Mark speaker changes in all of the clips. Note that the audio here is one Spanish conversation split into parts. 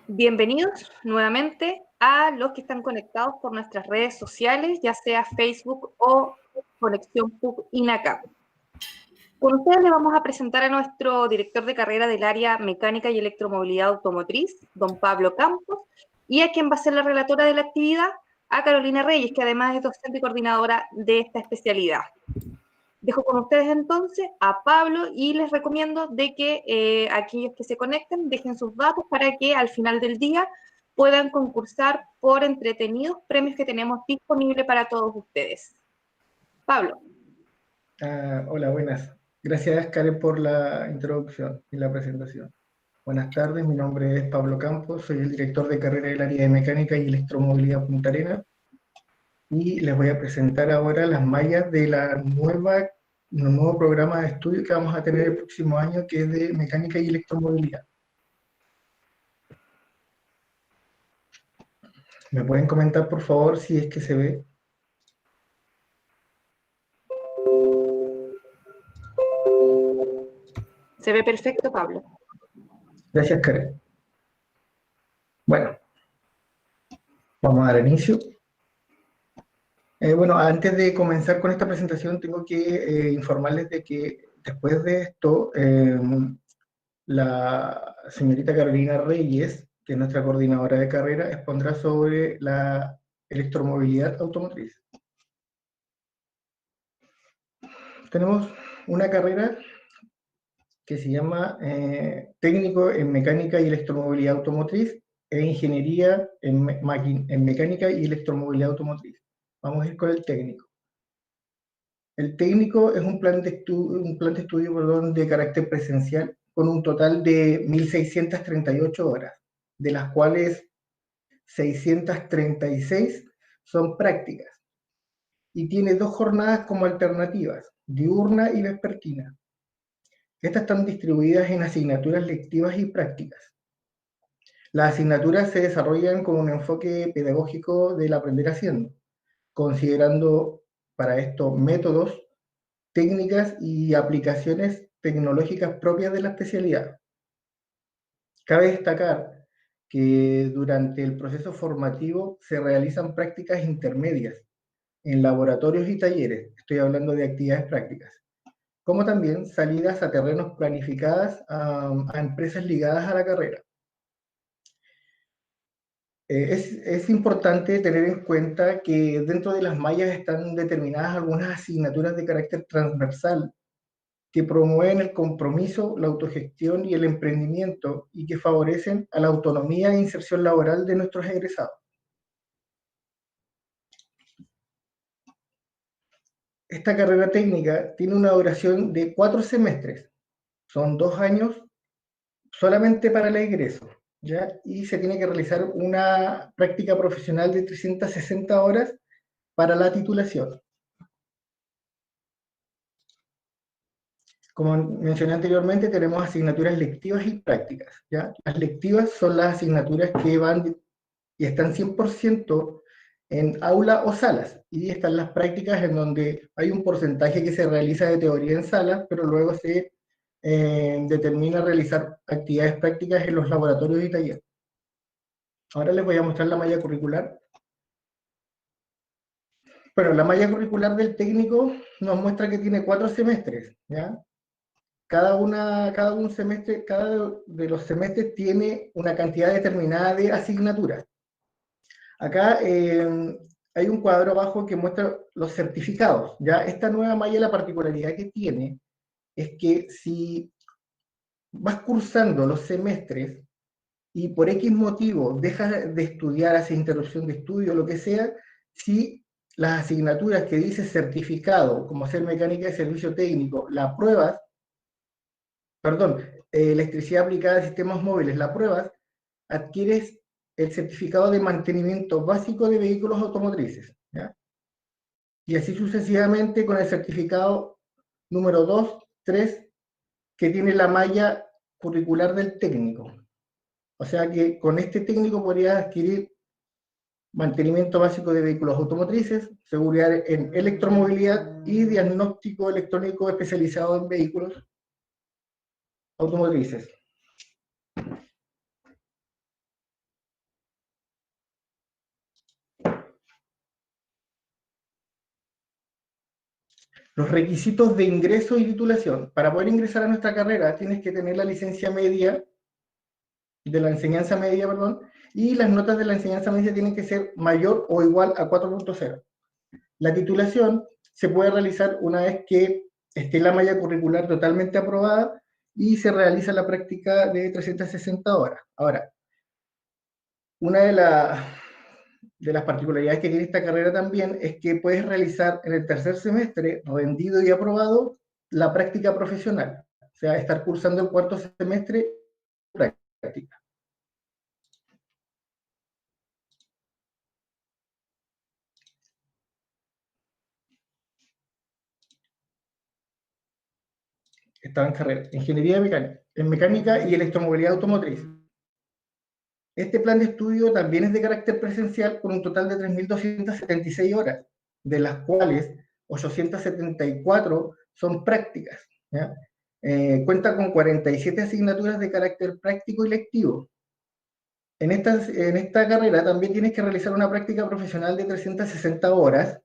Speaker 1: Bienvenidos nuevamente a los que están conectados por nuestras redes sociales, ya sea Facebook o Conexión PUC INACAP. Con ustedes le vamos a presentar a nuestro director de carrera del área Mecánica y Electromovilidad Automotriz, don Pablo Campos, y a quien va a ser la relatora de la actividad, a Carolina Reyes, que además es docente y coordinadora de esta especialidad. Dejo con ustedes entonces a Pablo y les recomiendo de que aquellos que se conecten dejen sus datos para que al final del día puedan concursar por entretenidos premios que tenemos disponibles para todos ustedes. Pablo.
Speaker 2: Hola, buenas. Gracias, Karen, por la introducción y la presentación. Buenas tardes, mi nombre es Pablo Campos, soy el director de carrera del área de Mecánica y Electromovilidad Punta Arenas, y les voy a presentar ahora las mallas de un nuevo programa de estudio que vamos a tener el próximo año, que es de Mecánica y Electromovilidad. ¿Me pueden comentar, por favor, si es que se ve?
Speaker 1: Se ve perfecto, Pablo.
Speaker 2: Gracias, Karen. Bueno, vamos a dar inicio. Bueno, antes de comenzar con esta presentación, tengo que informarles de que después de esto, la señorita Carolina Reyes, que es nuestra coordinadora de carrera, expondrá sobre la electromovilidad automotriz. Tenemos una carrera que se llama Técnico en Mecánica y Electromovilidad Automotriz e Ingeniería en Mecánica y Electromovilidad Automotriz. Vamos a ir con el técnico. El técnico es un plan de estudio de carácter presencial con un total de 1.638 horas, de las cuales 636 son prácticas, y tiene 2 jornadas como alternativas, diurna y vespertina. Estas están distribuidas en asignaturas lectivas y prácticas. Las asignaturas se desarrollan con un enfoque pedagógico del aprender haciendo, considerando para esto métodos, técnicas y aplicaciones tecnológicas propias de la especialidad. Cabe destacar que durante el proceso formativo se realizan prácticas intermedias en laboratorios y talleres, estoy hablando de actividades prácticas, como también salidas a terrenos planificadas a empresas ligadas a la carrera. Es importante tener en cuenta que dentro de las mallas están determinadas algunas asignaturas de carácter transversal que promueven el compromiso, la autogestión y el emprendimiento, y que favorecen a la autonomía e inserción laboral de nuestros egresados. Esta carrera técnica tiene una duración de 4 semestres, son 2 años solamente para el egreso, ¿ya? Y se tiene que realizar una práctica profesional de 360 horas para la titulación. Como mencioné anteriormente, tenemos asignaturas lectivas y prácticas, ¿ya? Las lectivas son las asignaturas que van y están 100% en aula o salas, y están las prácticas en donde hay un porcentaje que se realiza de teoría en salas, pero luego se determina realizar actividades prácticas en los laboratorios y talleres. Ahora les voy a mostrar la malla curricular. Bueno, la malla curricular del técnico nos muestra que tiene 4 semestres, ¿ya? Cada de los semestres tiene una cantidad determinada de asignaturas. Acá hay un cuadro abajo que muestra los certificados, ¿ya? Esta nueva malla, la particularidad que tiene es que si vas cursando los semestres y por X motivo dejas de estudiar, haces interrupción de estudio, lo que sea, si las asignaturas que dice certificado, como ser mecánica de servicio técnico, la pruebas, perdón, electricidad aplicada a sistemas móviles, la pruebas, adquieres el certificado de mantenimiento básico de vehículos automotrices, ¿ya? Y así sucesivamente con el certificado número 2, 3, que tiene la malla curricular del técnico. O sea que con este técnico podrías adquirir mantenimiento básico de vehículos automotrices, seguridad en electromovilidad y diagnóstico electrónico especializado en vehículos automotrices. Los requisitos de ingreso y titulación. Para poder ingresar a nuestra carrera tienes que tener la licencia media, de la enseñanza media, perdón, y las notas de la enseñanza media tienen que ser mayor o igual a 4.0. La titulación se puede realizar una vez que esté la malla curricular totalmente aprobada y se realiza la práctica de 360 horas. Ahora, una de las particularidades que tiene esta carrera también es que puedes realizar en el tercer semestre, rendido y aprobado, la práctica profesional. O sea, estar cursando el cuarto semestre práctica. Estaba en carrera. Ingeniería mecánica, en mecánica y electromovilidad automotriz. Este plan de estudio también es de carácter presencial con un total de 3.276 horas, de las cuales 874 son prácticas. ¿Ya? Cuenta con 47 asignaturas de carácter práctico y lectivo. En esta carrera también tienes que realizar una práctica profesional de 360 horas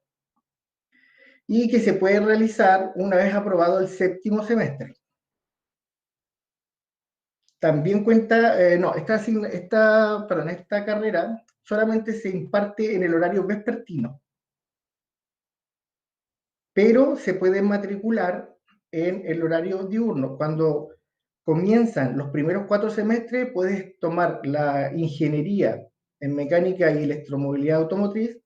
Speaker 2: y que se puede realizar una vez aprobado el séptimo semestre. También cuenta, no, esta carrera solamente se imparte en el horario vespertino, pero se puede matricular en el horario diurno. Cuando comienzan los primeros 4 semestres, puedes tomar la ingeniería en mecánica y electromovilidad automotriz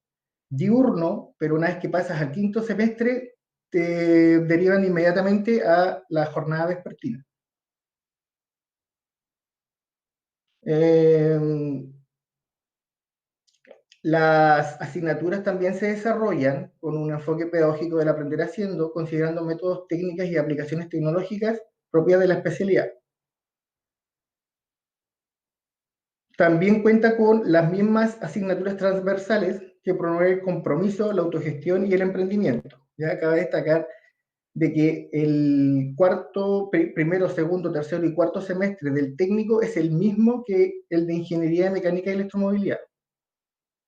Speaker 2: diurno, pero una vez que pasas al quinto semestre, te derivan inmediatamente a la jornada vespertina. Las asignaturas también se desarrollan con un enfoque pedagógico del aprender haciendo, considerando métodos, técnicas y aplicaciones tecnológicas propias de la especialidad. También cuenta con las mismas asignaturas transversales que promueven el compromiso, la autogestión y el emprendimiento. Ya cabe destacar de que el primero, segundo, tercero y cuarto semestre del técnico es el mismo que el de ingeniería de mecánica y electromovilidad.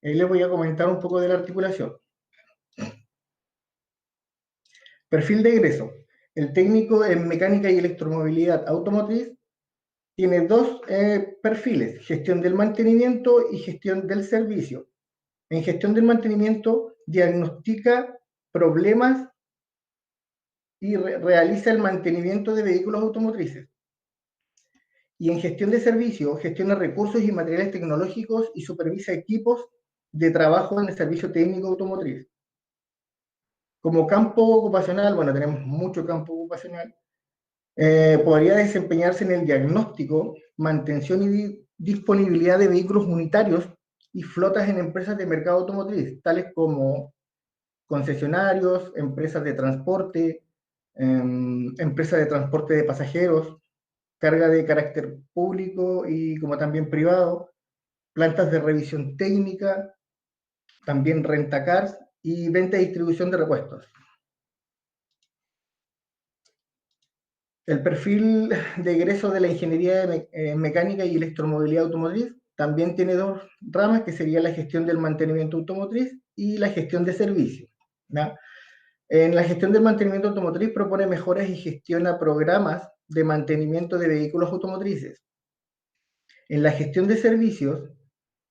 Speaker 2: Ahí les voy a comentar un poco de la articulación. Perfil de egreso. El técnico en mecánica y electromovilidad automotriz tiene dos perfiles, gestión del mantenimiento y gestión del servicio. En gestión del mantenimiento diagnostica problemas y realiza el mantenimiento de vehículos automotrices. Y en gestión de servicio gestiona recursos y materiales tecnológicos y supervisa equipos de trabajo en el servicio técnico automotriz. Como campo ocupacional, bueno, tenemos mucho campo ocupacional, podría desempeñarse en el diagnóstico, mantención y disponibilidad de vehículos unitarios y flotas en empresas de mercado automotriz, tales como concesionarios, empresas de transporte, empresas de transporte de pasajeros, carga de carácter público y como también privado, plantas de revisión técnica, también rentacars y venta y distribución de repuestos. El perfil de egreso de la ingeniería mecánica y electromovilidad automotriz también tiene dos ramas, que sería la gestión del mantenimiento automotriz y la gestión de servicios. ¿No? En la gestión del mantenimiento automotriz propone mejoras y gestiona programas de mantenimiento de vehículos automotrices. En la gestión de servicios,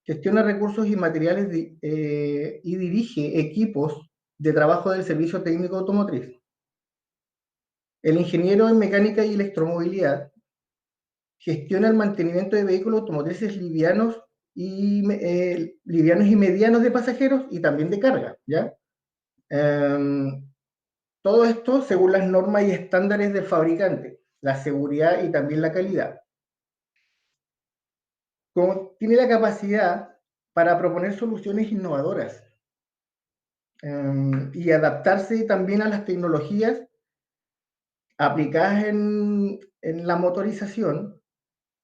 Speaker 2: gestiona recursos y materiales y dirige equipos de trabajo del servicio técnico automotriz. El ingeniero en mecánica y electromovilidad gestiona el mantenimiento de vehículos automotrices livianos y medianos de pasajeros y también de carga, ¿ya? Todo esto según las normas y estándares del fabricante, la seguridad y también la calidad. Como tiene la capacidad para proponer soluciones innovadoras y adaptarse también a las tecnologías aplicadas en la motorización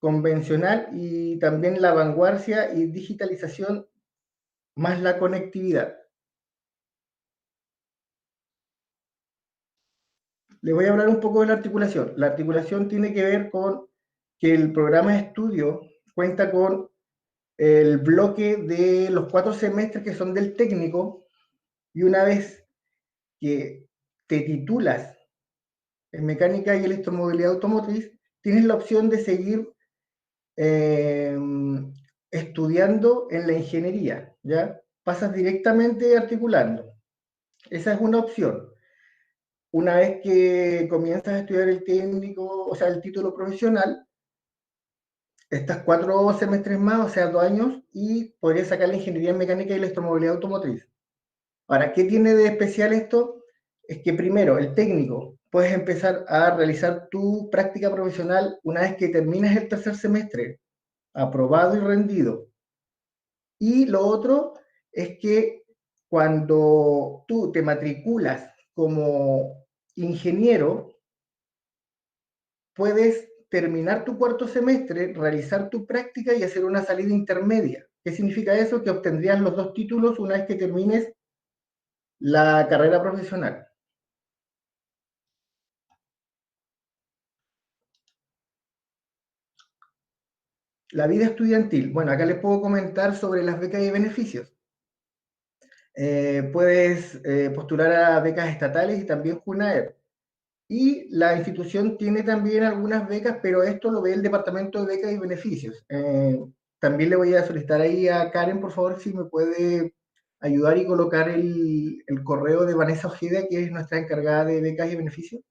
Speaker 2: convencional y también la vanguardia y digitalización más la conectividad. Les voy a hablar un poco de la articulación. La articulación tiene que ver con que el programa de estudio cuenta con el bloque de los 4 semestres que son del técnico, y una vez que te titulas en mecánica y electromovilidad automotriz, tienes la opción de seguir estudiando en la ingeniería, ¿ya? Pasas directamente articulando. Esa es una opción. Una vez que comienzas a estudiar el técnico, o sea, el título profesional, estás 4 semestres más, o sea, 2 años, y podrías sacar la ingeniería en mecánica y electromovilidad automotriz. Ahora, ¿qué tiene de especial esto? Es que primero, el técnico, puedes empezar a realizar tu práctica profesional una vez que terminas el 3er semestre, aprobado y rendido. Y lo otro es que cuando tú te matriculas como ingeniero, puedes terminar tu 4 semestre, realizar tu práctica y hacer una salida intermedia. ¿Qué significa eso? Que obtendrías los 2 títulos una vez que termines la carrera profesional. La vida estudiantil. Bueno, acá les puedo comentar sobre las becas y beneficios. Puedes postular a becas estatales y también JUNAER. Y la institución tiene también algunas becas, pero esto lo ve el Departamento de Becas y Beneficios. También le voy a solicitar ahí a Karen, por favor, si me puede ayudar y colocar el correo de Vanessa Ojeda, que es nuestra encargada de becas y beneficios.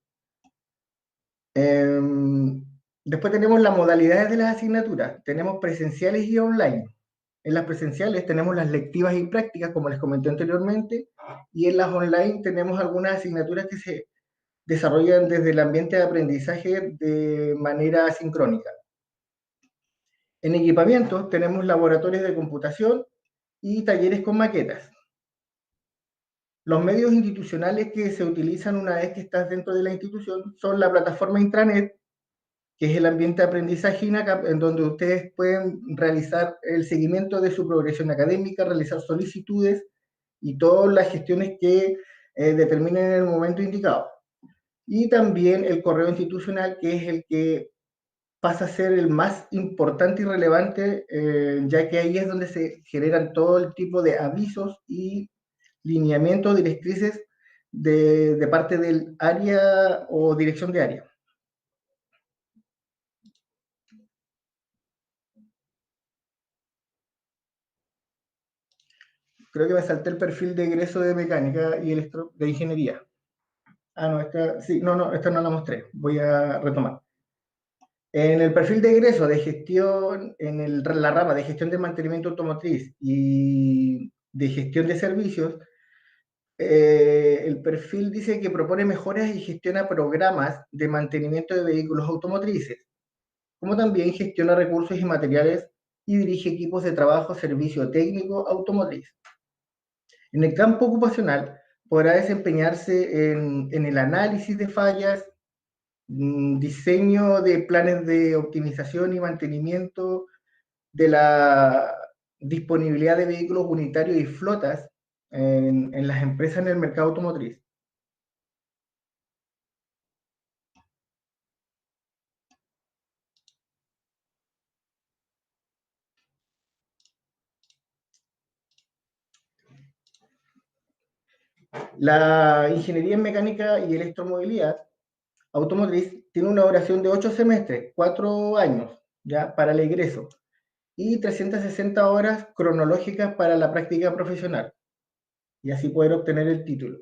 Speaker 2: Después tenemos las modalidades de las asignaturas. Tenemos presenciales y online. En las presenciales tenemos las lectivas y prácticas, como les comenté anteriormente, y en las online tenemos algunas asignaturas que se desarrollan desde el ambiente de aprendizaje de manera sincrónica. En equipamiento tenemos laboratorios de computación y talleres con maquetas. Los medios institucionales que se utilizan una vez que estás dentro de la institución son la plataforma intranet, que es el ambiente de aprendizaje INACAP, en donde ustedes pueden realizar el seguimiento de su progresión académica, realizar solicitudes y todas las gestiones que determinen en el momento indicado. Y también el correo institucional, que es el que pasa a ser el más importante y relevante, ya que ahí es donde se generan todo el tipo de avisos y lineamientos, directrices de parte del área o dirección de área. Creo que me salté el perfil de egreso de mecánica y de ingeniería. Ah, no, esta no la mostré. Voy a retomar. En el perfil de egreso de gestión, en la rama de gestión de mantenimiento automotriz y de gestión de servicios, el perfil dice que propone mejoras y gestiona programas de mantenimiento de vehículos automotrices, como también gestiona recursos y materiales y dirige equipos de trabajo, servicio técnico automotriz. En el campo ocupacional podrá desempeñarse en el análisis de fallas, diseño de planes de optimización y mantenimiento de la disponibilidad de vehículos unitarios y flotas en las empresas en el mercado automotriz. La ingeniería en mecánica y electromovilidad automotriz tiene una duración de 8 semestres, 4 años, ¿ya? Para el egreso, y 360 horas cronológicas para la práctica profesional, y así poder obtener el título.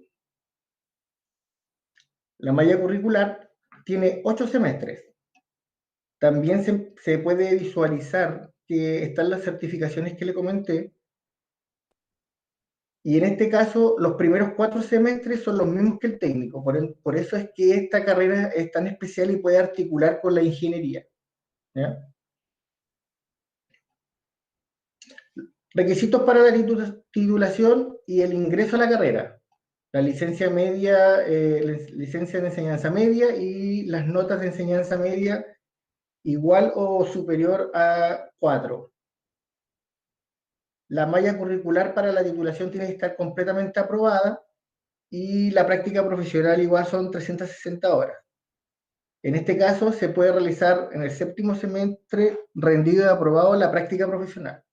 Speaker 2: La malla curricular tiene 8 semestres. También se puede visualizar que están las certificaciones que le comenté, y en este caso los primeros 4 semestres son los mismos que el técnico, por eso es que esta carrera es tan especial y puede articular con la ingeniería, ¿ya? Requisitos para la titulación y el ingreso a la carrera. La licencia media, licencia de enseñanza media y las notas de enseñanza media igual o superior a 4. La malla curricular para la titulación tiene que estar completamente aprobada y la práctica profesional igual son 360 horas. En este caso se puede realizar en el 7º semestre rendido y aprobado la práctica profesional.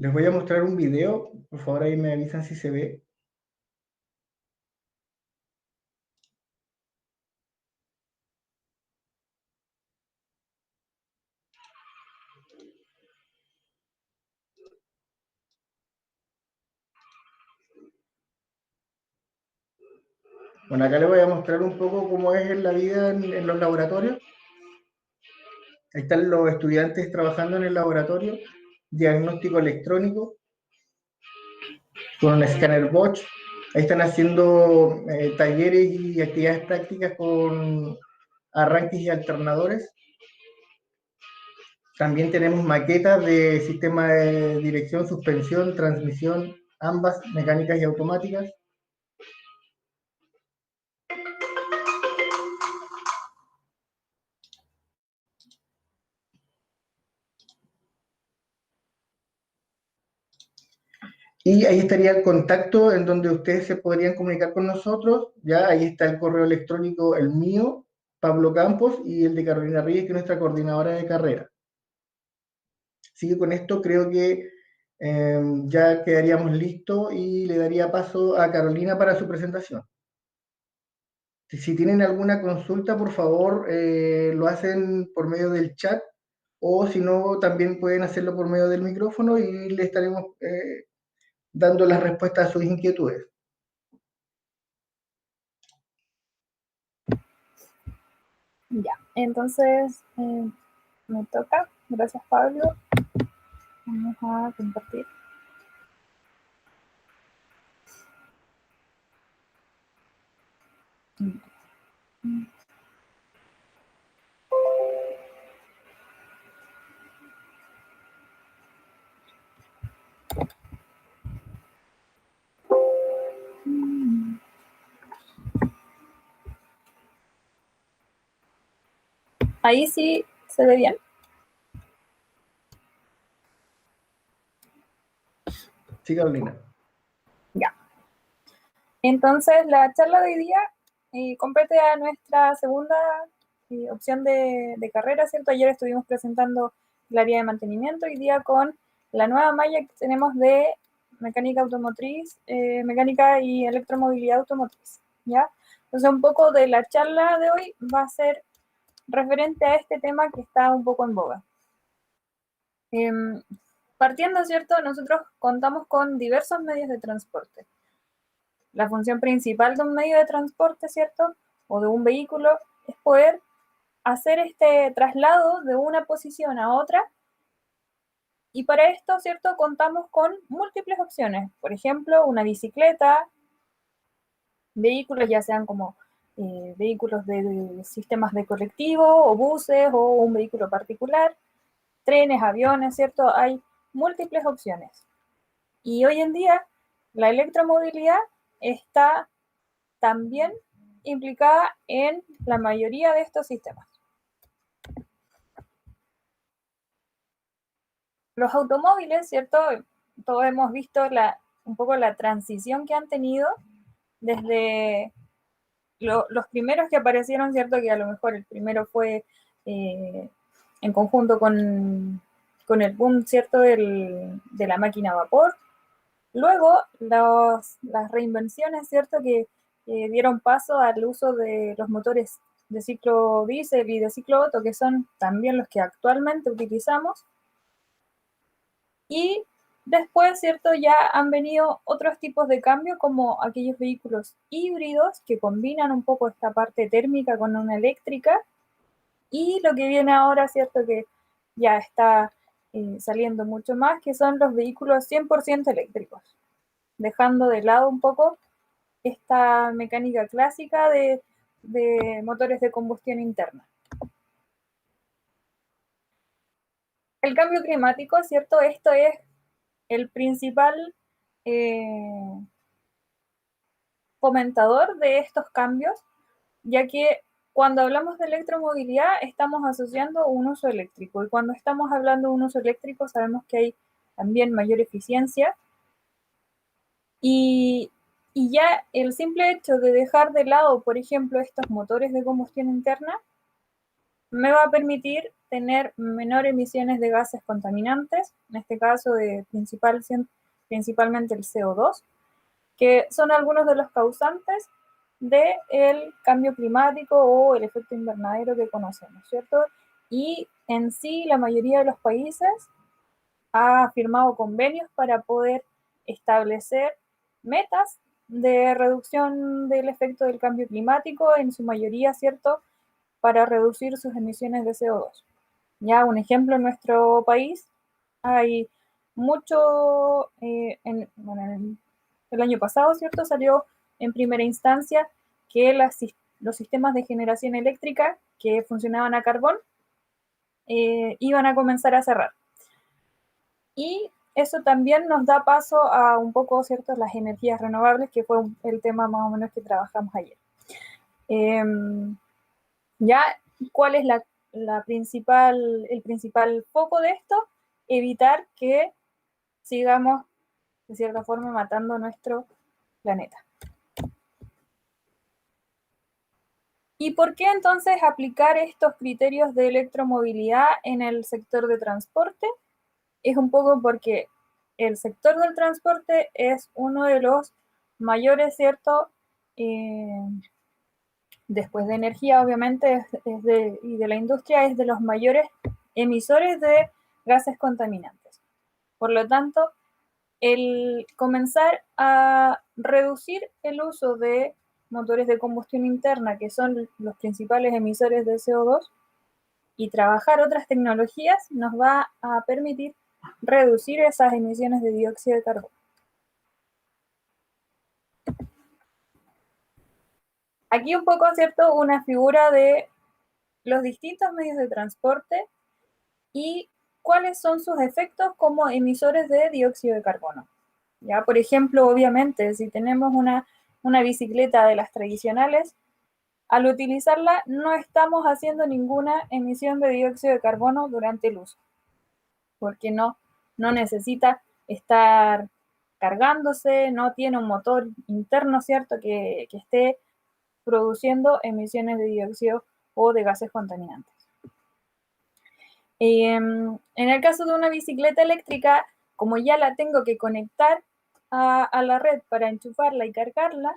Speaker 2: Les voy a mostrar un video, por favor ahí me avisan si se ve. Bueno, acá les voy a mostrar un poco cómo es la vida en los laboratorios. Ahí están los estudiantes trabajando en el laboratorio, diagnóstico electrónico, con un escáner Bosch. Ahí están haciendo talleres y actividades prácticas con arranques y alternadores. También tenemos maquetas de sistema de dirección, suspensión, transmisión, ambas mecánicas y automáticas. Y ahí estaría el contacto en donde ustedes se podrían comunicar con nosotros. Ya ahí está el correo electrónico, el mío, Pablo Campos, y el de Carolina Reyes, que es nuestra coordinadora de carrera. Así que con esto creo que ya quedaríamos listos y le daría paso a Carolina para su presentación. Si tienen alguna consulta, por favor, lo hacen por medio del chat, o si no, también pueden hacerlo por medio del micrófono y le estaremos dando las respuestas a sus inquietudes.
Speaker 3: Ya, entonces me toca. Gracias, Pablo. Vamos a compartir. Ahí sí se ve bien.
Speaker 2: Sí, Carolina.
Speaker 3: Ya. Entonces, la charla de hoy día compete a nuestra segunda opción de carrera, ¿cierto? Ayer estuvimos presentando el área de mantenimiento, hoy día con la nueva malla que tenemos de mecánica automotriz, mecánica y electromovilidad automotriz, ¿ya? Entonces, un poco de la charla de hoy va a ser referente a este tema que está un poco en boga. Partiendo, ¿cierto? Nosotros contamos con diversos medios de transporte. La función principal de un medio de transporte, ¿cierto? O de un vehículo es poder hacer este traslado de una posición a otra. Y para esto, ¿cierto? Contamos con múltiples opciones. Por ejemplo, una bicicleta, vehículos ya sean como vehículos de sistemas de colectivo o buses o un vehículo particular, trenes, aviones, ¿cierto? Hay múltiples opciones. Y hoy en día la electromovilidad está también implicada en la mayoría de estos sistemas. Los automóviles, ¿cierto? Todos hemos visto un poco la transición que han tenido desde los primeros que aparecieron, ¿cierto? Que a lo mejor el primero fue en conjunto con el boom, ¿cierto? De la máquina a vapor. Luego, las reinvenciones, ¿cierto? Que dieron paso al uso de los motores de ciclo diésel y de ciclo Otto, que son también los que actualmente utilizamos. Y después, ¿cierto? Ya han venido otros tipos de cambio, como aquellos vehículos híbridos que combinan un poco esta parte térmica con una eléctrica. Y lo que viene ahora, ¿cierto? Que ya está saliendo mucho más, que son los vehículos 100% eléctricos, dejando de lado un poco esta mecánica clásica de motores de combustión interna. El cambio climático, ¿cierto? Esto es el principal fomentador de estos cambios, ya que cuando hablamos de electromovilidad estamos asociando un uso eléctrico, y cuando estamos hablando de un uso eléctrico sabemos que hay también mayor eficiencia, y ya el simple hecho de dejar de lado, por ejemplo, estos motores de combustión interna me va a permitir tener menor emisiones de gases contaminantes, en este caso principalmente el CO2, que son algunos de los causantes del cambio climático o el efecto invernadero que conocemos, ¿cierto? Y en sí la mayoría de los países ha firmado convenios para poder establecer metas de reducción del efecto del cambio climático, en su mayoría, ¿cierto?, para reducir sus emisiones de CO2. Ya un ejemplo, en nuestro país hay mucho, el año pasado, ¿cierto?, salió en primera instancia que los sistemas de generación eléctrica que funcionaban a carbón iban a comenzar a cerrar. Y eso también nos da paso a un poco, ¿cierto?, las energías renovables, que fue el tema más o menos que trabajamos ayer. Ya, ¿cuál es el principal foco de esto? Evitar que sigamos, de cierta forma, matando nuestro planeta. ¿Y por qué entonces aplicar estos criterios de electromovilidad en el sector de transporte? Es un poco porque el sector del transporte es uno de los mayores, ¿cierto? Después de energía, obviamente, y de la industria, es de los mayores emisores de gases contaminantes. Por lo tanto, el comenzar a reducir el uso de motores de combustión interna, que son los principales emisores de CO2, y trabajar otras tecnologías, nos va a permitir reducir esas emisiones de dióxido de carbono. Aquí un poco, ¿cierto?, una figura de los distintos medios de transporte y cuáles son sus efectos como emisores de dióxido de carbono. Ya, por ejemplo, obviamente, si tenemos una bicicleta de las tradicionales, al utilizarla no estamos haciendo ninguna emisión de dióxido de carbono durante el uso, porque no necesita estar cargándose, no tiene un motor interno, ¿cierto?, que esté produciendo emisiones de dióxido o de gases contaminantes. En el caso de una bicicleta eléctrica, como ya la tengo que conectar a la red para enchufarla y cargarla,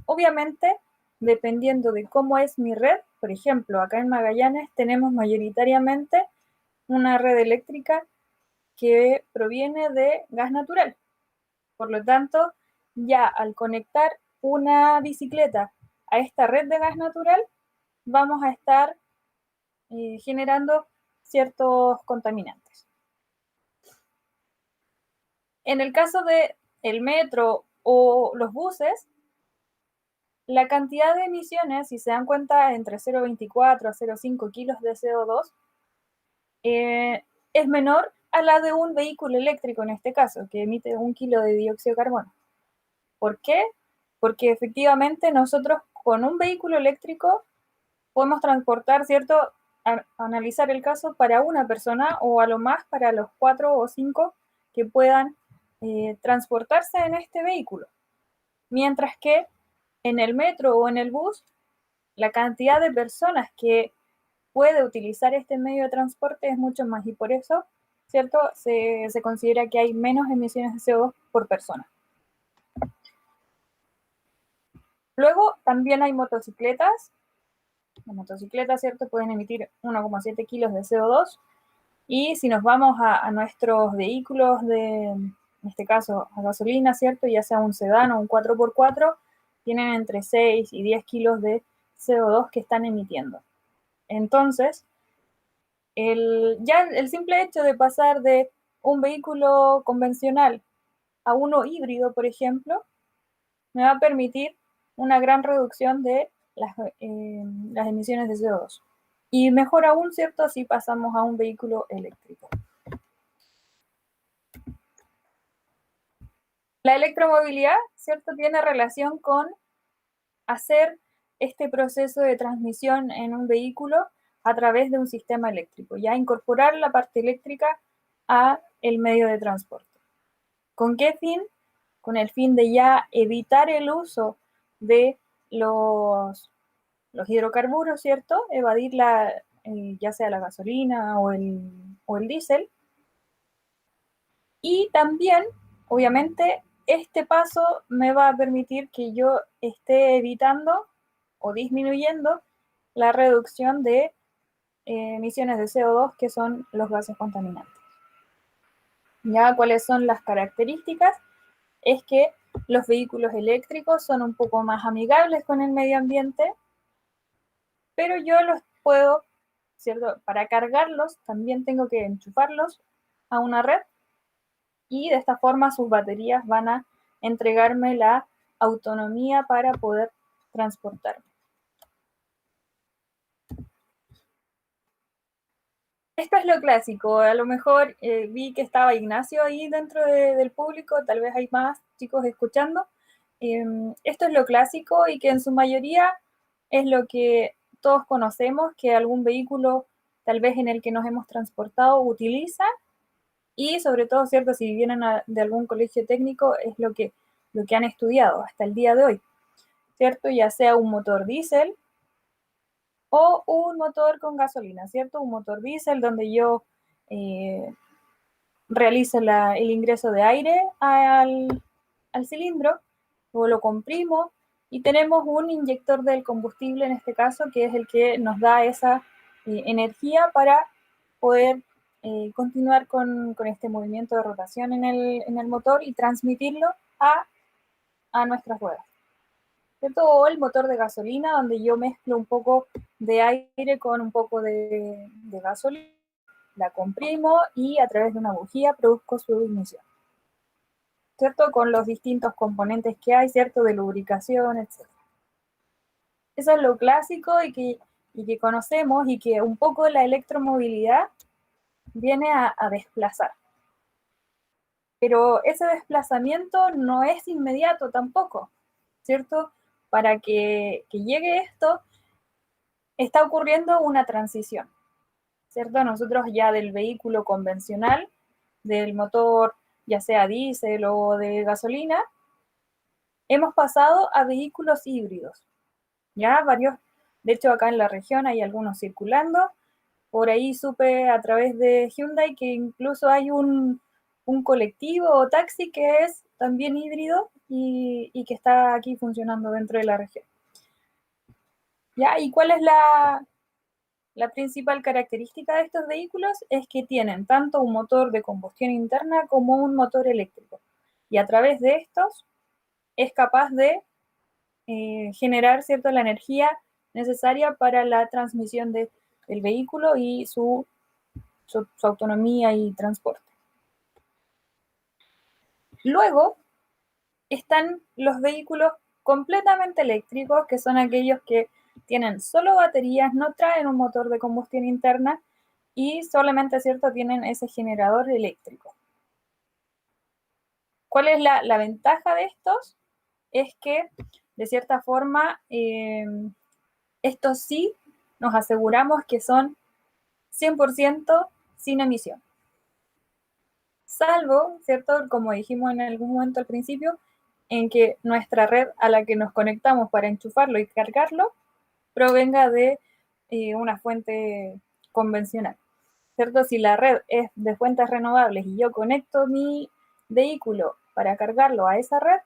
Speaker 3: obviamente, dependiendo de cómo es mi red, por ejemplo, acá en Magallanes tenemos mayoritariamente una red eléctrica que proviene de gas natural. Por lo tanto, ya al conectar una bicicleta a esta red de gas natural, vamos a estar generando ciertos contaminantes. En el caso del metro o los buses, la cantidad de emisiones, si se dan cuenta, entre 0,24 a 0,5 kilos de CO2, es menor a la de un vehículo eléctrico, en este caso, que emite 1 kilo de dióxido de carbono. ¿Por qué? Porque efectivamente nosotros con un vehículo eléctrico podemos transportar, ¿cierto?, analizar el caso para una persona o a lo más para los 4 o 5 que puedan transportarse en este vehículo. Mientras que en el metro o en el bus, la cantidad de personas que puede utilizar este medio de transporte es mucho más, y por eso, ¿cierto?, se considera que hay menos emisiones de CO2 por persona. Luego también hay motocicletas. Las motocicletas, ¿cierto?, pueden emitir 1,7 kilos de CO2. Y si nos vamos a nuestros vehículos en este caso, a gasolina, ¿cierto?, ya sea un sedán o un 4x4, tienen entre 6 y 10 kilos de CO2 que están emitiendo. Entonces, ya el simple hecho de pasar de un vehículo convencional a uno híbrido, por ejemplo, me va a permitir una gran reducción de las emisiones de CO2. Y mejor aún, ¿cierto?, si pasamos a un vehículo eléctrico. La electromovilidad, ¿cierto?, tiene relación con hacer este proceso de transmisión en un vehículo a través de un sistema eléctrico, ya incorporar la parte eléctrica a el medio de transporte. ¿Con qué fin? Con el fin de ya evitar el uso de los hidrocarburos, ¿cierto? Evadir ya sea la gasolina o el diésel. Y también, obviamente, este paso me va a permitir que yo esté evitando o disminuyendo la reducción de emisiones de CO2, que son los gases contaminantes. ¿Ya? ¿Cuáles son las características? Es que los vehículos eléctricos son un poco más amigables con el medio ambiente, pero yo los puedo, ¿cierto? Para cargarlos también tengo que enchufarlos a una red y de esta forma sus baterías van a entregarme la autonomía para poder transportarme. Esto es lo clásico, a lo mejor vi que estaba Ignacio ahí dentro del público, tal vez hay más chicos escuchando. Esto es lo clásico y que en su mayoría es lo que todos conocemos, que algún vehículo tal vez en el que nos hemos transportado utiliza, y sobre todo, ¿cierto? Si vienen de algún colegio técnico, es lo que han estudiado hasta el día de hoy, ¿cierto? Ya sea un motor diésel o un motor con gasolina, ¿cierto? Un motor diésel donde yo realizo el ingreso de aire al cilindro, luego lo comprimo y tenemos un inyector del combustible, en este caso, que es el que nos da esa energía para poder continuar con este movimiento de rotación en el motor y transmitirlo a nuestras ruedas. ¿Cierto? O el motor de gasolina, donde yo mezclo un poco de aire con un poco de gasolina, la comprimo y a través de una bujía produzco su ignición, ¿cierto? Con los distintos componentes que hay, ¿cierto? De lubricación, etc. Eso es lo clásico y que conocemos y que un poco la electromovilidad viene a desplazar. Pero ese desplazamiento no es inmediato tampoco, ¿cierto? Para que llegue esto, está ocurriendo una transición, ¿cierto? Nosotros ya del vehículo convencional, del motor ya sea diésel o de gasolina, hemos pasado a vehículos híbridos, ya varios, de hecho acá en la región hay algunos circulando, por ahí supe a través de Hyundai que incluso hay un colectivo o taxi que es también híbrido y que está aquí funcionando dentro de la región. ¿Ya? ¿Y cuál es la principal característica de estos vehículos? Es que tienen tanto un motor de combustión interna como un motor eléctrico. Y a través de estos es capaz de generar, ¿cierto?, la energía necesaria para la transmisión del vehículo y su autonomía y transporte. Luego están los vehículos completamente eléctricos, que son aquellos que tienen solo baterías, no traen un motor de combustión interna y solamente, ¿cierto?, tienen ese generador eléctrico. ¿Cuál es la ventaja de estos? Es que, de cierta forma, estos sí nos aseguramos que son 100% sin emisión. Salvo, ¿cierto?, como dijimos en algún momento al principio, en que nuestra red a la que nos conectamos para enchufarlo y cargarlo provenga de una fuente convencional, ¿cierto? Si la red es de fuentes renovables y yo conecto mi vehículo para cargarlo a esa red,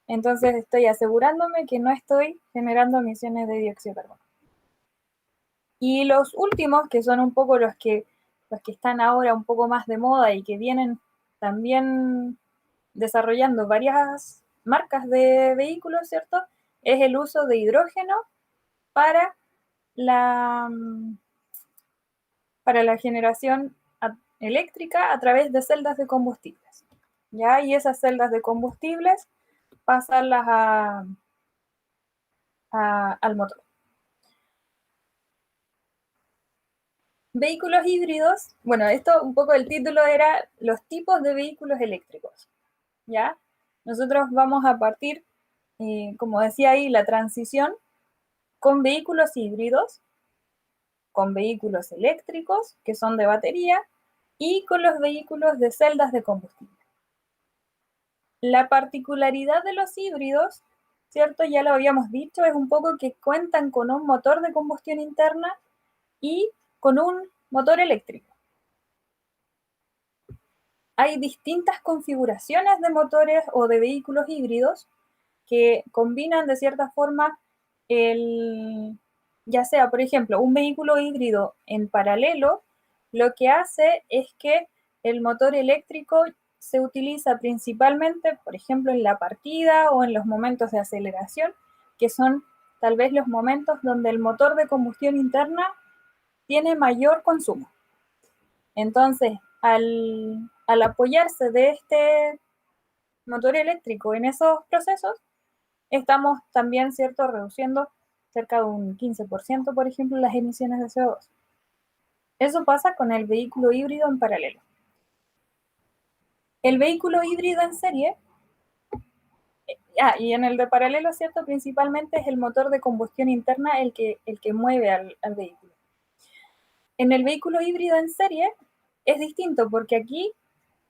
Speaker 3: entonces estoy asegurándome que no estoy generando emisiones de dióxido de carbono. Y los últimos, que son un poco los que están ahora un poco más de moda y que vienen también desarrollando varias marcas de vehículos, ¿cierto? Es el uso de hidrógeno para la generación eléctrica a través de celdas de combustibles, ¿ya? Y esas celdas de combustibles pasarlas al motor. Vehículos híbridos, bueno, esto un poco el título era los tipos de vehículos eléctricos, ¿ya? Nosotros vamos a partir, como decía ahí, la transición con vehículos híbridos, con vehículos eléctricos, que son de batería, y con los vehículos de celdas de combustible. La particularidad de los híbridos, ¿cierto? Ya lo habíamos dicho, es un poco que cuentan con un motor de combustión interna y con un motor eléctrico. Hay distintas configuraciones de motores o de vehículos híbridos que combinan de cierta forma ya sea, por ejemplo, un vehículo híbrido en paralelo, lo que hace es que el motor eléctrico se utiliza principalmente, por ejemplo, en la partida o en los momentos de aceleración, que son tal vez los momentos donde el motor de combustión interna tiene mayor consumo. Entonces, al apoyarse de este motor eléctrico en esos procesos, estamos también, ¿cierto?, reduciendo cerca de un 15%, por ejemplo, las emisiones de CO2. Eso pasa con el vehículo híbrido en paralelo. El vehículo híbrido en serie, y en el de paralelo, ¿cierto?, principalmente es el motor de combustión interna el que mueve al vehículo. En el vehículo híbrido en serie es distinto porque aquí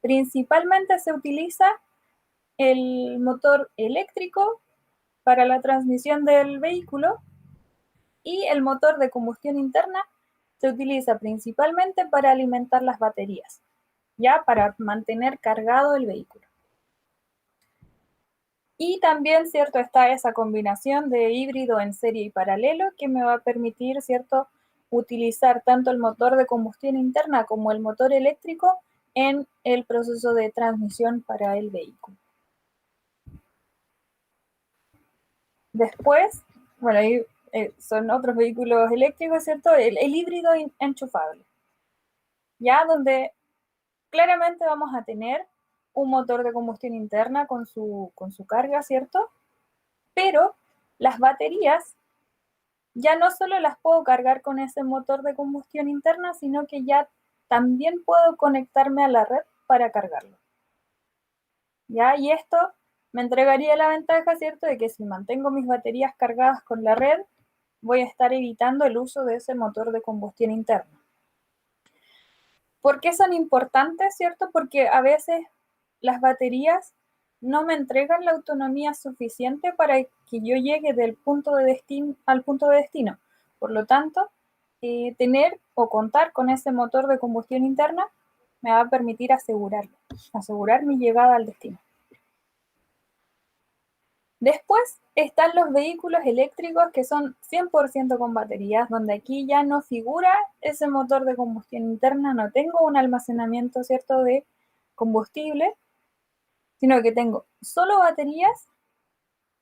Speaker 3: principalmente se utiliza el motor eléctrico para la transmisión del vehículo y el motor de combustión interna se utiliza principalmente para alimentar las baterías, ya para mantener cargado el vehículo. Y también, ¿cierto?, está esa combinación de híbrido en serie y paralelo que me va a permitir, ¿cierto?, utilizar tanto el motor de combustión interna como el motor eléctrico en el proceso de transmisión para el vehículo. Después, bueno, ahí son otros vehículos eléctricos, ¿cierto? El híbrido enchufable, ya donde claramente vamos a tener un motor de combustión interna con su carga, ¿cierto? Pero las baterías ya no solo las puedo cargar con ese motor de combustión interna, sino que ya también puedo conectarme a la red para cargarlo. ¿Ya? Y esto me entregaría la ventaja, ¿cierto?, de que si mantengo mis baterías cargadas con la red, voy a estar evitando el uso de ese motor de combustión interna. ¿Por qué son importantes, cierto? Porque a veces las baterías no me entregan la autonomía suficiente para que yo llegue del punto de destino al punto de destino. Por lo tanto, tener o contar con ese motor de combustión interna me va a permitir asegurar mi llegada al destino. Después están los vehículos eléctricos que son 100% con baterías, donde aquí ya no figura ese motor de combustión interna, no tengo un almacenamiento, ¿cierto?, de combustible, sino que tengo solo baterías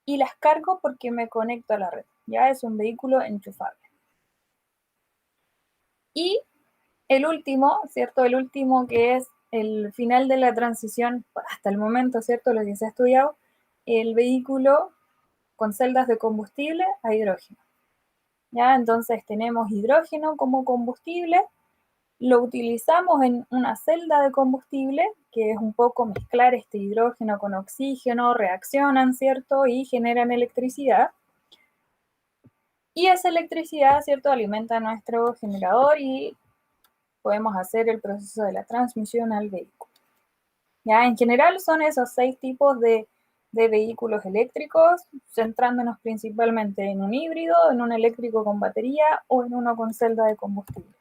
Speaker 3: y las cargo porque me conecto a la red. Ya es un vehículo enchufable. Y el último, ¿cierto? El último que es el final de la transición, hasta el momento, ¿cierto?, lo que se ha estudiado, el vehículo con celdas de combustible a hidrógeno. ¿Ya? Entonces tenemos hidrógeno como combustible, lo utilizamos en una celda de combustible, que es un poco mezclar este hidrógeno con oxígeno, reaccionan, ¿cierto?, y generan electricidad. Y esa electricidad, ¿cierto?, alimenta nuestro generador y podemos hacer el proceso de la transmisión al vehículo. Ya, en general son esos 6 tipos de vehículos eléctricos, centrándonos principalmente en un híbrido, en un eléctrico con batería o en uno con celda de combustible.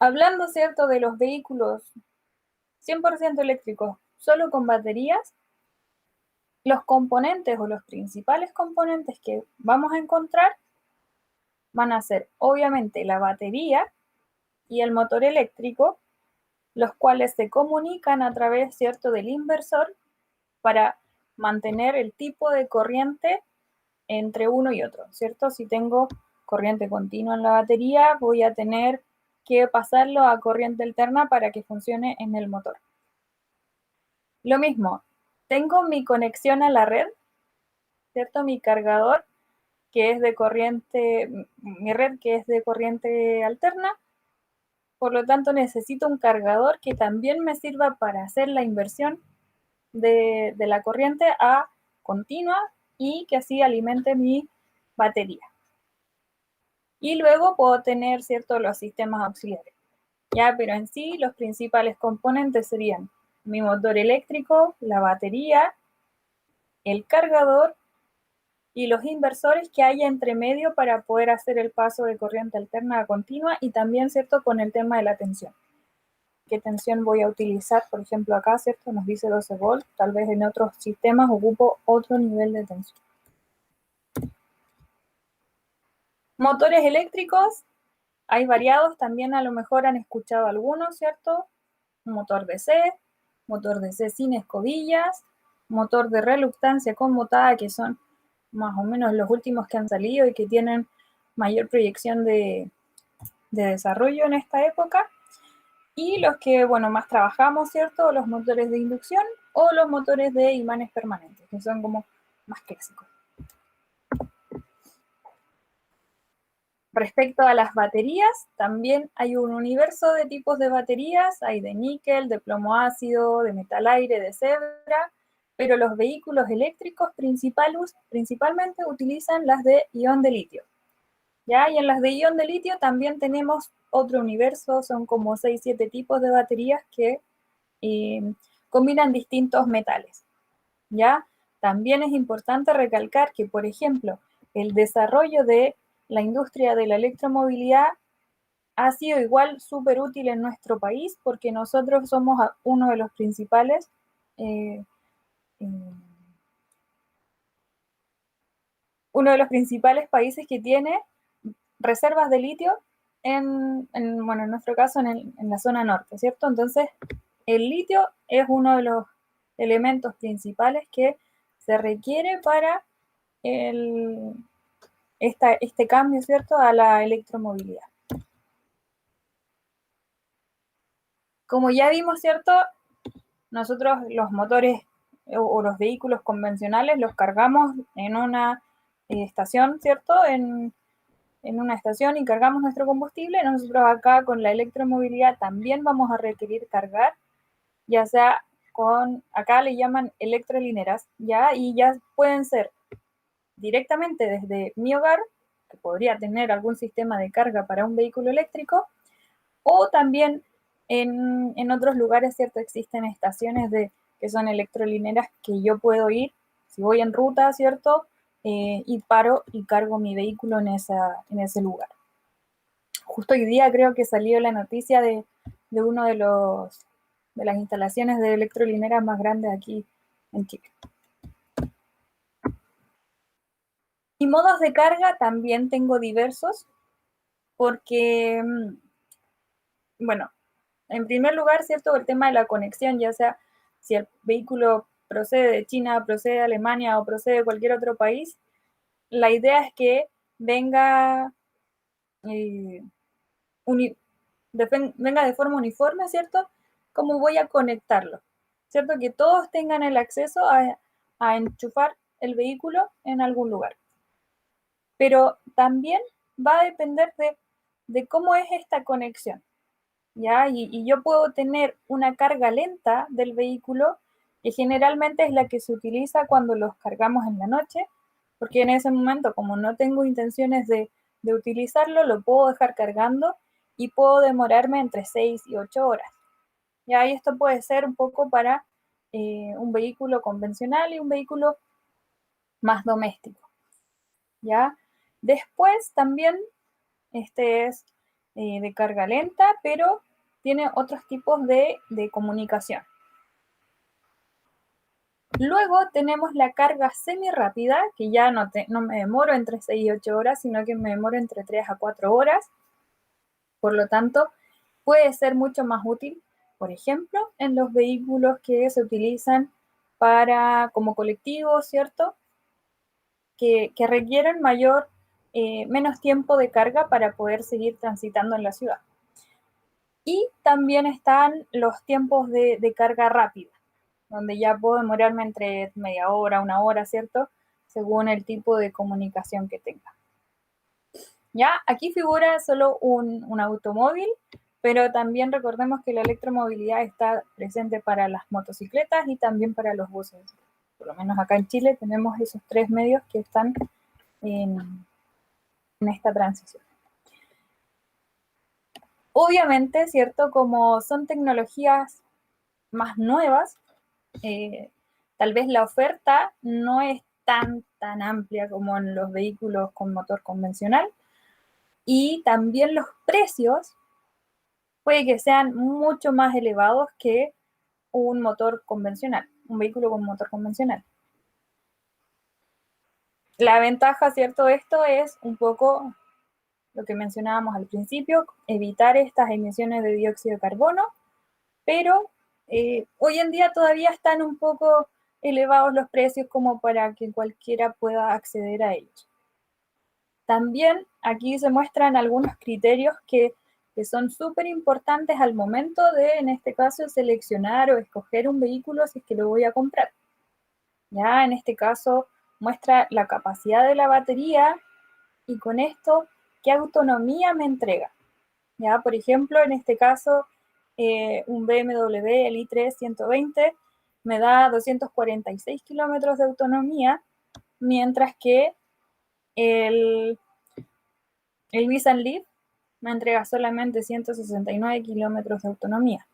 Speaker 3: Hablando, ¿cierto?, de los vehículos 100% eléctricos solo con baterías, los componentes o los principales componentes que vamos a encontrar van a ser obviamente la batería y el motor eléctrico, los cuales se comunican a través, ¿cierto?, del inversor para mantener el tipo de corriente entre uno y otro, ¿cierto? Si tengo corriente continua en la batería, voy a tener que pasarlo a corriente alterna para que funcione en el motor. Lo mismo, tengo mi conexión a la red, ¿cierto? Mi cargador, que es de corriente, mi red que es de corriente alterna. Por lo tanto, necesito un cargador que también me sirva para hacer la inversión de la corriente a continua y que así alimente mi batería. Y luego puedo tener, ¿cierto?, los sistemas auxiliares. Ya, pero en sí los principales componentes serían mi motor eléctrico, la batería, el cargador y los inversores que haya entre medio para poder hacer el paso de corriente alterna a continua, y también, ¿cierto?, con el tema de la tensión. ¿Qué tensión voy a utilizar? Por ejemplo, acá, ¿cierto?, nos dice 12 volts, tal vez en otros sistemas ocupo otro nivel de tensión. Motores eléctricos, hay variados, también a lo mejor han escuchado algunos, ¿cierto? Motor DC sin escobillas, motor de reluctancia conmutada, que son más o menos los últimos que han salido y que tienen mayor proyección de desarrollo en esta época, y los que, bueno, más trabajamos, ¿cierto? Los motores de inducción o los motores de imanes permanentes, que son como más clásicos. Respecto a las baterías, también hay un universo de tipos de baterías, hay de níquel, de plomo ácido, de metal aire, de cebra, pero los vehículos eléctricos principalmente utilizan las de ion de litio. ¿Ya? Y en las de ion de litio también tenemos otro universo, son como 6-7 tipos de baterías que combinan distintos metales. ¿Ya? También es importante recalcar que, por ejemplo, el desarrollo de la industria de la electromovilidad ha sido igual súper útil en nuestro país, porque nosotros somos uno de los principales países que tiene reservas de litio bueno, en nuestro caso en la zona norte, ¿cierto? Entonces, el litio es uno de los elementos principales que se requiere para este cambio, ¿cierto?, a la electromovilidad. Como ya vimos, ¿cierto?, nosotros los motores o los vehículos convencionales los cargamos en una estación, ¿cierto?, en una estación y cargamos nuestro combustible. Nosotros acá con la electromovilidad también vamos a requerir cargar, ya sea acá le llaman electrolineras, ¿ya? Y ya pueden ser directamente desde mi hogar, que podría tener algún sistema de carga para un vehículo eléctrico, o también en otros lugares, ¿cierto? Existen estaciones que son electrolineras que yo puedo ir, si voy en ruta, ¿cierto? Y paro y cargo mi vehículo en ese lugar. Justo hoy día creo que salió la noticia de uno de las instalaciones de electrolineras más grandes aquí en Chile. Y modos de carga también tengo diversos, porque, bueno, en primer lugar, ¿cierto?, el tema de la conexión, ya sea si el vehículo procede de China, procede de Alemania o procede de cualquier otro país, la idea es que venga venga de forma uniforme, ¿cierto? ¿Cómo voy a conectarlo? ¿Cierto? Que todos tengan el acceso a enchufar el vehículo en algún lugar. Pero también va a depender de cómo es esta conexión, ¿ya? Y yo puedo tener una carga lenta del vehículo, que generalmente es la que se utiliza cuando los cargamos en la noche, porque en ese momento, como no tengo intenciones de utilizarlo, lo puedo dejar cargando y puedo demorarme entre 6 y 8 horas. ¿Ya? Y esto puede ser un poco para un vehículo convencional y un vehículo más doméstico, ¿ya? Después también este es de carga lenta, pero tiene otros tipos de comunicación. Luego tenemos la carga semi-rápida, que ya no me demoro entre 6 y 8 horas, sino que me demoro entre 3 a 4 horas. Por lo tanto, puede ser mucho más útil, por ejemplo, en los vehículos que se utilizan como colectivos, ¿cierto? Que requieren menos tiempo de carga para poder seguir transitando en la ciudad. Y también están los tiempos de carga rápida, donde ya puedo demorarme entre media hora, una hora, ¿cierto? Según el tipo de comunicación que tenga. Ya, aquí figura solo un automóvil, pero también recordemos que la electromovilidad está presente para las motocicletas y también para los buses. Por lo menos acá en Chile tenemos esos 3 medios que están en esta transición. Obviamente, ¿cierto? Como son tecnologías más nuevas, tal vez la oferta no es tan amplia como en los vehículos con motor convencional. Y también los precios puede que sean mucho más elevados que un motor convencional, un vehículo con motor convencional. La ventaja, ¿cierto? Esto es un poco lo que mencionábamos al principio, evitar estas emisiones de dióxido de carbono, pero hoy en día todavía están un poco elevados los precios como para que cualquiera pueda acceder a ellos. También aquí se muestran algunos criterios que son súper importantes al momento de, en este caso, seleccionar o escoger un vehículo si es que lo voy a comprar. Ya en este caso muestra la capacidad de la batería y con esto, ¿qué autonomía me entrega? Ya, por ejemplo, en este caso, un BMW, el i3 120, me da 246 kilómetros de autonomía, mientras que el Nissan Leaf me entrega solamente 169 kilómetros de autonomía.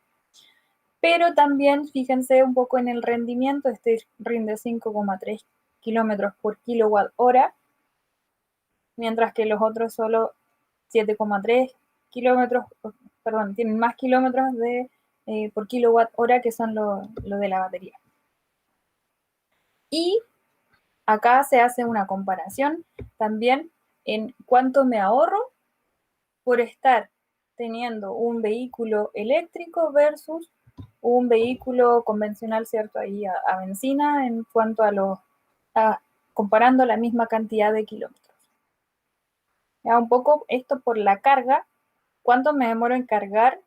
Speaker 3: Pero también fíjense un poco en el rendimiento, este rinde 5,3 kilómetros por kilowatt hora, mientras que los otros solo 7,3 kilómetros, perdón, tienen más kilómetros por kilowatt hora, que son lo de la batería. Y acá se hace una comparación también en cuánto me ahorro por estar teniendo un vehículo eléctrico versus un vehículo convencional, ¿cierto? Ahí a benzina, en cuanto comparando la misma cantidad de kilómetros. Ya un poco esto por la carga, cuánto me demoro en cargar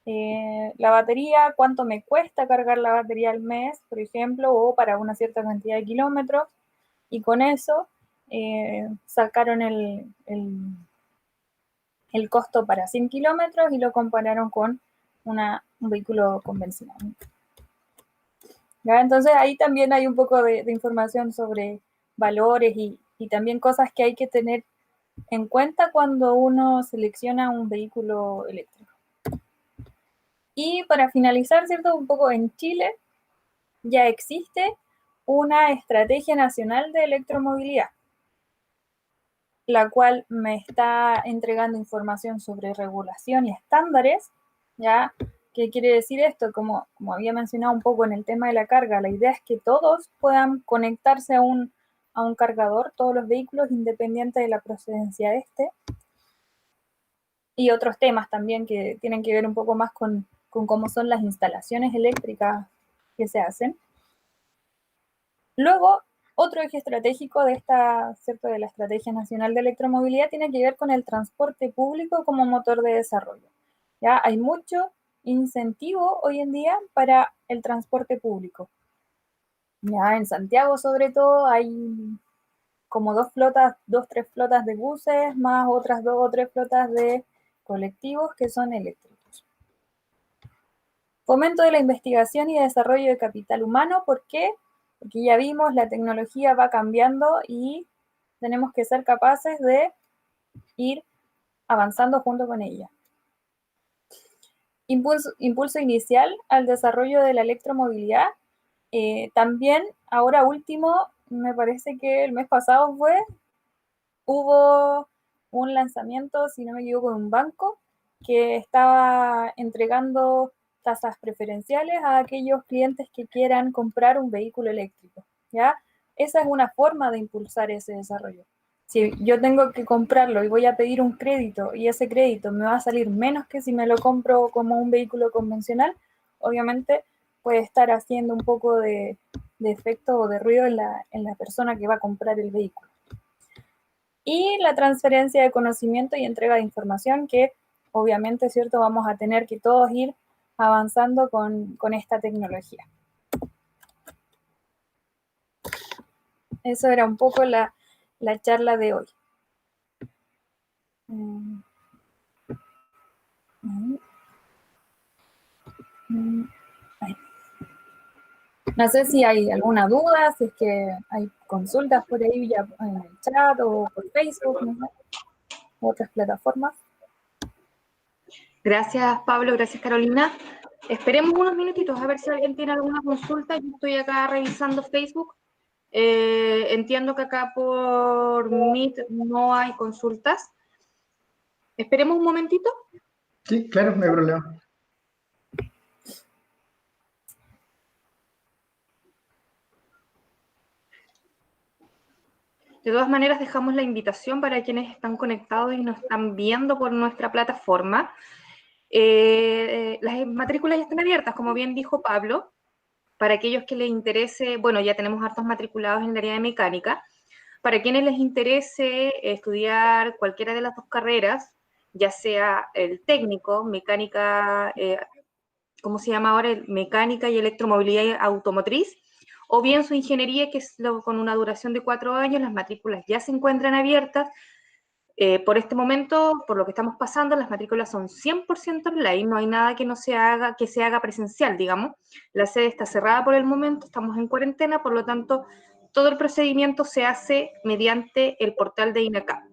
Speaker 3: la batería, cuánto me cuesta cargar la batería al mes, por ejemplo, o para una cierta cantidad de kilómetros, y con eso sacaron el costo para 100 kilómetros y lo compararon con un vehículo convencional. ¿Ya? Entonces ahí también hay un poco de información sobre valores y también cosas que hay que tener en cuenta cuando uno selecciona un vehículo eléctrico. Y para finalizar, ¿cierto? Un poco en Chile ya existe una estrategia nacional de electromovilidad, la cual me está entregando información sobre regulación y estándares, ¿ya? ¿Qué quiere decir esto? Como había mencionado un poco en el tema de la carga, la idea es que todos puedan conectarse a un cargador, todos los vehículos, independiente de la procedencia de este. Y otros temas también que tienen que ver un poco más con cómo son las instalaciones eléctricas que se hacen. Luego, otro eje estratégico de ¿cierto?, de la Estrategia Nacional de Electromovilidad tiene que ver con el transporte público como motor de desarrollo. ¿Ya? Hay mucho incentivo hoy en día para el transporte público. Ya en Santiago, sobre todo, hay como 3 flotas de buses, más otras 2 o 3 flotas de colectivos que son eléctricos. Fomento de la investigación y desarrollo de capital humano. ¿Por qué? Porque ya vimos, la tecnología va cambiando y tenemos que ser capaces de ir avanzando junto con ella. Impulso inicial al desarrollo de la electromovilidad. También, ahora último, me parece que el mes pasado hubo un lanzamiento, si no me equivoco, de un banco que estaba entregando tasas preferenciales a aquellos clientes que quieran comprar un vehículo eléctrico, ¿ya? Esa es una forma de impulsar ese desarrollo. Si yo tengo que comprarlo y voy a pedir un crédito y ese crédito me va a salir menos que si me lo compro como un vehículo convencional, obviamente puede estar haciendo un poco de efecto o de ruido en la persona que va a comprar el vehículo. Y la transferencia de conocimiento y entrega de información, que obviamente, ¿cierto?, vamos a tener que todos ir avanzando con esta tecnología. Eso era un poco la charla de hoy. No sé si hay alguna duda, si es que hay consultas por ahí ya en el chat o por Facebook, no sé, u otras plataformas.
Speaker 1: Gracias, Pablo. Gracias, Carolina. Esperemos unos minutitos a ver si alguien tiene alguna consulta. Yo estoy acá revisando Facebook Entiendo que acá por Meet no hay consultas. Esperemos un momentito.
Speaker 2: Sí, claro, no hay problema.
Speaker 1: De todas maneras, dejamos la invitación para quienes están conectados y nos están viendo por nuestra plataforma. Las matrículas ya están abiertas, como bien dijo Pablo. Para aquellos que les interese, bueno, ya tenemos hartos matriculados en el área de mecánica. Para quienes les interese estudiar cualquiera de las dos carreras, ya sea el técnico, mecánica, ¿cómo se llama ahora? Mecánica y electromovilidad automotriz, o bien su ingeniería, que es con una duración de 4 años, las matrículas ya se encuentran abiertas. Por este momento, por lo que estamos pasando, las matrículas son 100% online, no hay nada que no se haga, que se haga presencial, digamos. La sede está cerrada por el momento, estamos en cuarentena, por lo tanto, todo el procedimiento se hace mediante el portal de INACAP.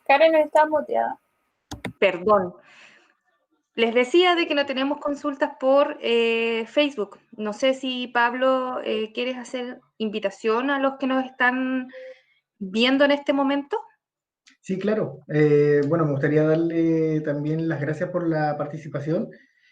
Speaker 3: Karen está muteada.
Speaker 1: Perdón. Les decía de que no tenemos consultas por Facebook. No sé si, Pablo, quieres hacer invitación a los que nos están viendo en este momento.
Speaker 2: Sí, claro. Bueno, me gustaría darle también las gracias por la participación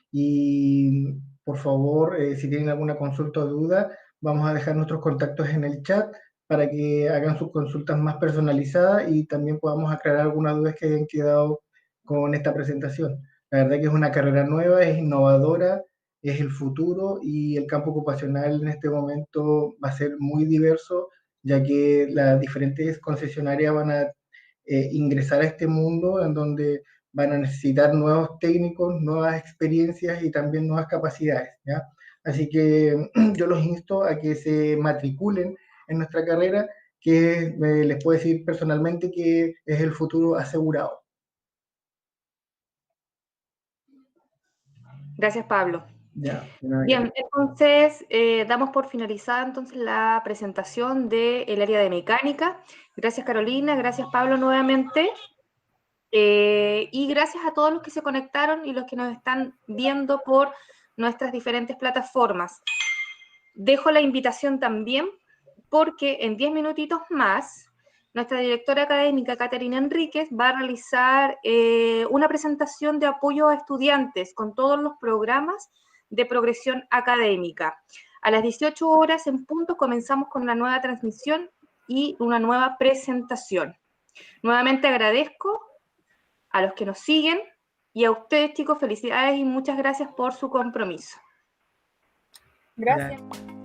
Speaker 2: y por favor, si tienen alguna consulta o duda, vamos a dejar nuestros contactos en el chat para que hagan sus consultas más personalizadas y también podamos aclarar algunas dudas que hayan quedado con esta presentación. La verdad que es una carrera nueva, es innovadora, es el futuro y el campo ocupacional en este momento va a ser muy diverso, ya que las diferentes concesionarias van a ingresar a este mundo en donde van a necesitar nuevos técnicos, nuevas experiencias y también nuevas capacidades, ¿ya? Así que yo los insto a que se matriculen en nuestra carrera, que les puedo decir personalmente que es el futuro asegurado.
Speaker 1: Gracias, Pablo.
Speaker 2: Ya,
Speaker 1: Bien, entonces damos por finalizada entonces la presentación del área de mecánica. Gracias, Carolina, gracias, Pablo, nuevamente. Y gracias a todos los que se conectaron y los que nos están viendo por nuestras diferentes plataformas. Dejo la invitación también porque en 10 minutitos más nuestra directora académica, Caterina Enríquez, va a realizar una presentación de apoyo a estudiantes con todos los programas de progresión académica. A las 18 horas en punto comenzamos con una nueva transmisión y una nueva presentación. Nuevamente agradezco a los que nos siguen y a ustedes, chicos, felicidades y muchas gracias por su compromiso.
Speaker 3: Gracias.
Speaker 2: Ya.